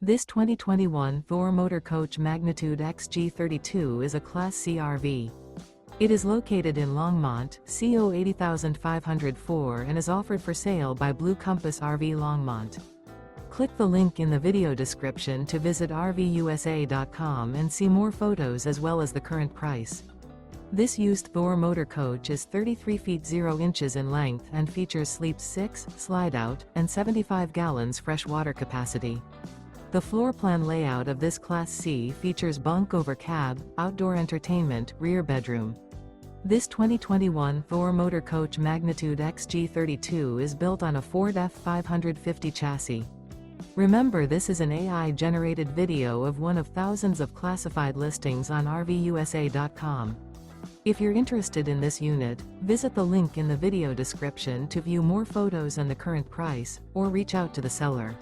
This 2021 Thor Motor Coach Magnitude XG32 is a Class C RV. It is located in Longmont, CO 80504 and is offered for sale by Blue Compass RV Longmont. Click the link in the video description to visit RVUSA.com and see more photos as well as the current price. This used Thor motor coach is 33 feet 0 inches in length and features sleeps 6, slide-out, and 75 gallons fresh water capacity. The floor plan layout of this Class C features bunk over cab, outdoor entertainment, rear bedroom. This 2021 Thor Motor Coach Magnitude XG32 is built on a Ford F550 chassis. Remember, this is an AI-generated video of one of thousands of classified listings on RVUSA.com. If you're interested in this unit, visit the link in the video description to view more photos and the current price, or reach out to the seller.